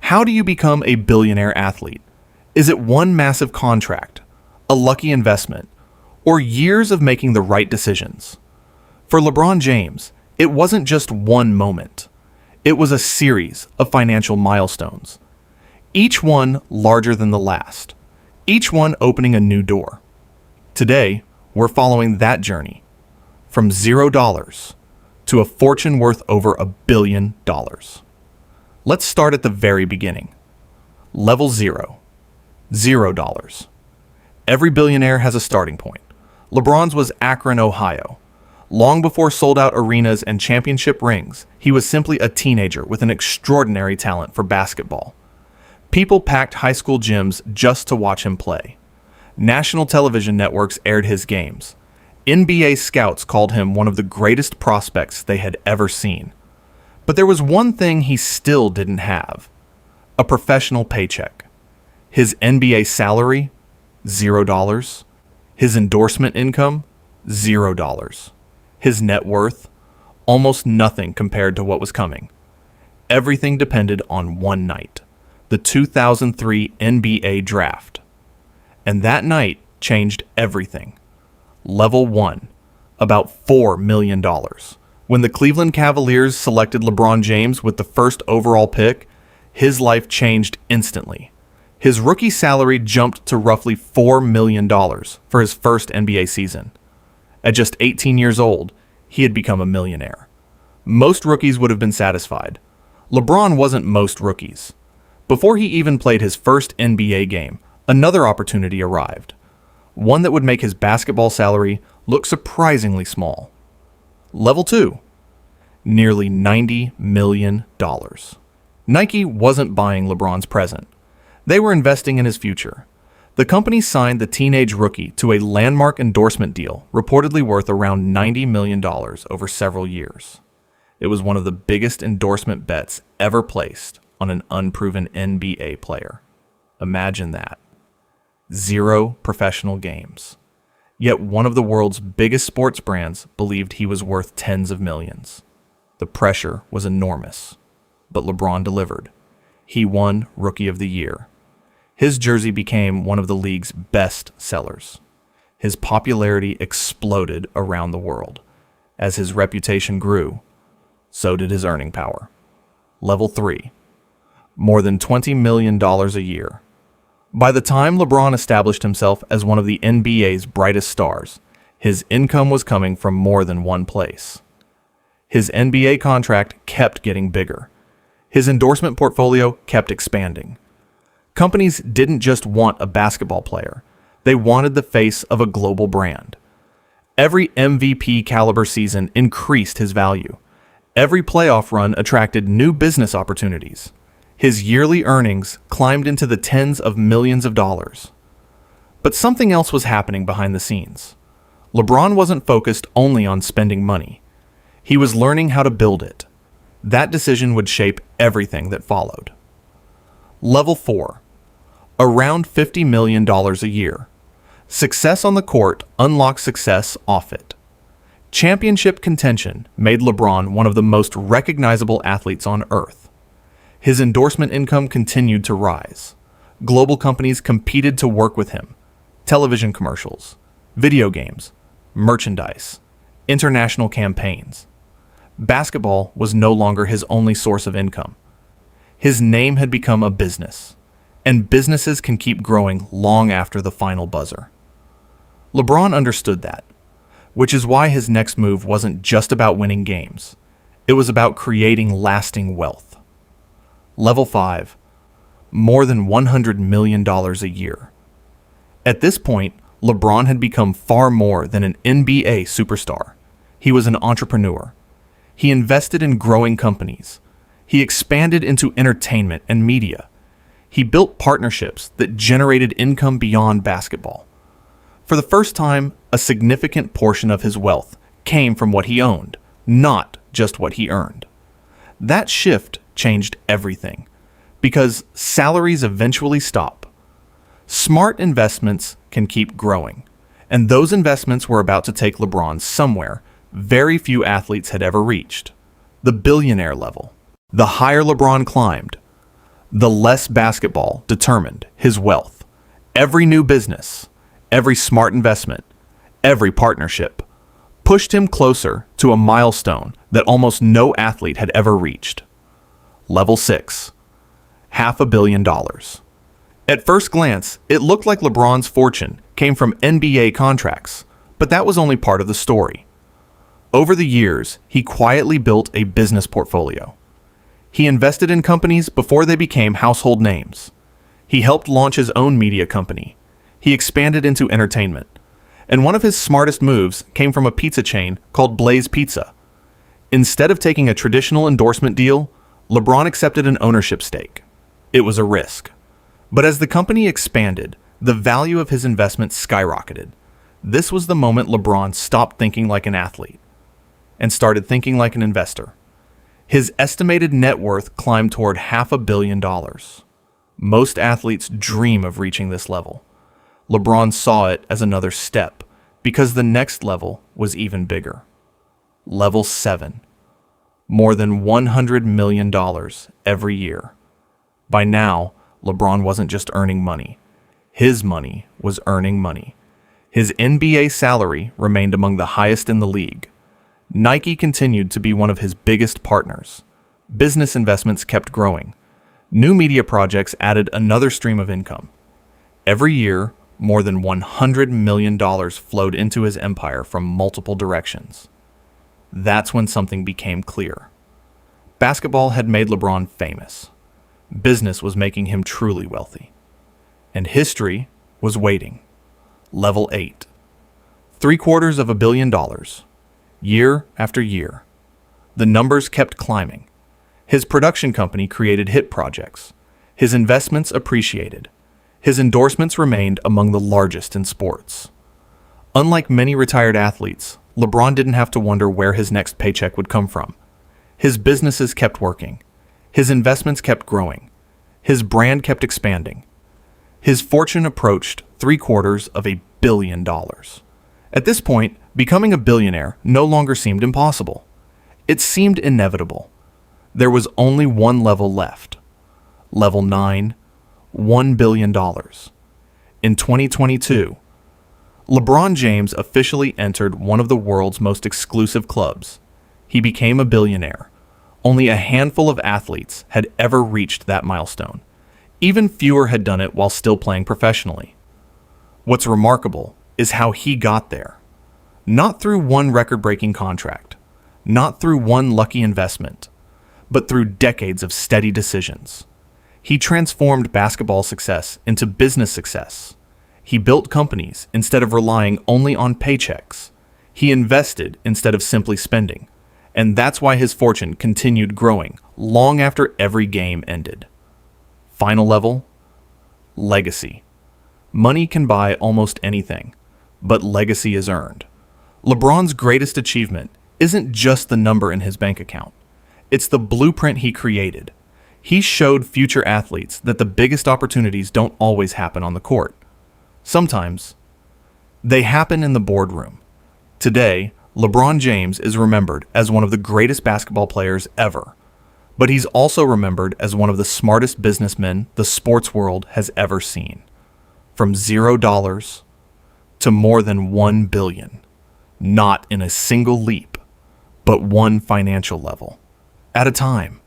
How do you become a billionaire athlete? Is it one massive contract, a lucky investment, or years of making the right decisions? For LeBron James, it wasn't just one moment. It was a series of financial milestones, each one larger than the last, each one opening a new door. Today, we're following that journey from $0 to a fortune worth over $1 billion. Let's start at the very beginning. Level 0, $0. Every billionaire has a starting point. LeBron's was Akron, Ohio. Long before sold-out arenas and championship rings, he was simply a teenager with an extraordinary talent for basketball. People packed high school gyms just to watch him play. National television networks aired his games. NBA scouts called him one of the greatest prospects they had ever seen. But there was one thing he still didn't have: a professional paycheck. His NBA salary, $0. His endorsement income, $0. His net worth, almost nothing compared to what was coming. Everything depended on one night, the 2003 NBA draft. And that night changed everything. Level 1, about $4 million. When the Cleveland Cavaliers selected LeBron James with the first overall pick, his life changed instantly. His rookie salary jumped to roughly $4 million for his first NBA season. At just 18 years old, he had become a millionaire. Most rookies would have been satisfied. LeBron wasn't most rookies. Before he even played his first NBA game, another opportunity arrived. One that would make his basketball salary look surprisingly small. Level 2, nearly $90 million. Nike wasn't buying LeBron's present. They were investing in his future. The company signed the teenage rookie to a landmark endorsement deal, reportedly worth around $90 million over several years. It was one of the biggest endorsement bets ever placed on an unproven NBA player. Imagine that. 0 professional games. Yet one of the world's biggest sports brands believed he was worth tens of millions. The pressure was enormous, but LeBron delivered. He won Rookie of the Year. His jersey became one of the league's best sellers. His popularity exploded around the world. As his reputation grew, so did his earning power. Level 3, more than $20 million a year. By the time LeBron established himself as one of the NBA's brightest stars, his income was coming from more than one place. His NBA contract kept getting bigger. His endorsement portfolio kept expanding. Companies didn't just want a basketball player. They wanted the face of a global brand. Every MVP caliber season increased his value. Every playoff run attracted new business opportunities. His yearly earnings climbed into the tens of millions of dollars. But something else was happening behind the scenes. LeBron wasn't focused only on spending money. He was learning how to build it. That decision would shape everything that followed. Level 4, around $50 million a year. Success on the court unlocked success off it. Championship contention made LeBron one of the most recognizable athletes on earth. His endorsement income continued to rise. Global companies competed to work with him. Television commercials, video games, merchandise, international campaigns. Basketball was no longer his only source of income. His name had become a business, and businesses can keep growing long after the final buzzer. LeBron understood that, which is why his next move wasn't just about winning games. It was about creating lasting wealth. Level 5, more than $100 million a year. At this point, LeBron had become far more than an NBA superstar. He was an entrepreneur. He invested in growing companies. He expanded into entertainment and media. He built partnerships that generated income beyond basketball. For the first time, a significant portion of his wealth came from what he owned, not just what he earned. That shift changed everything, because salaries eventually stop. Smart investments can keep growing, and those investments were about to take LeBron somewhere very few athletes had ever reached: the billionaire level. The higher LeBron climbed, The less basketball determined his wealth. Every new business, every smart investment, every partnership pushed him closer to a milestone that almost no athlete had ever reached. Level 6. $500 million. At first glance, it looked like LeBron's fortune came from NBA contracts, but that was only part of the story. Over the years, he quietly built a business portfolio. He invested in companies before they became household names. He helped launch his own media company. He expanded into entertainment. And one of his smartest moves came from a pizza chain called Blaze Pizza. Instead of taking a traditional endorsement deal, LeBron accepted an ownership stake. It was a risk. But as the company expanded, the value of his investment skyrocketed. This was the moment LeBron stopped thinking like an athlete and started thinking like an investor. His estimated net worth climbed toward $500 million. Most athletes dream of reaching this level. LeBron saw it as another step because the next level was even bigger. Level 7. More than $100 million every year. By now, LeBron wasn't just earning money. His money was earning money. His NBA salary remained among the highest in the league. Nike continued to be one of his biggest partners. Business investments kept growing. New media projects added another stream of income. Every year, more than $100 million flowed into his empire from multiple directions. That's when something became clear. Basketball had made LeBron famous. Business was making him truly wealthy. And history was waiting. Level 8. $750 million. Year after year. The numbers kept climbing. His production company created hit projects. His investments appreciated. His endorsements remained among the largest in sports. Unlike many retired athletes, LeBron didn't have to wonder where his next paycheck would come from. His businesses kept working. His investments kept growing. His brand kept expanding. His fortune approached $750 million. At this point, becoming a billionaire no longer seemed impossible. It seemed inevitable. There was only one level left. Level 9, $1 billion. In 2022, LeBron James officially entered one of the world's most exclusive clubs. He became a billionaire. Only a handful of athletes had ever reached that milestone. Even fewer had done it while still playing professionally. What's remarkable is how he got there. Not through one record-breaking contract, not through one lucky investment, but through decades of steady decisions. He transformed basketball success into business success. He built companies instead of relying only on paychecks. He invested instead of simply spending. And that's why his fortune continued growing long after every game ended. Final level, legacy. Money can buy almost anything, but legacy is earned. LeBron's greatest achievement isn't just the number in his bank account. It's the blueprint he created. He showed future athletes that the biggest opportunities don't always happen on the court. Sometimes, they happen in the boardroom. Today, LeBron James is remembered as one of the greatest basketball players ever. But he's also remembered as one of the smartest businessmen the sports world has ever seen. From $0 to more than $1 billion. Not in a single leap, but one financial level at a time.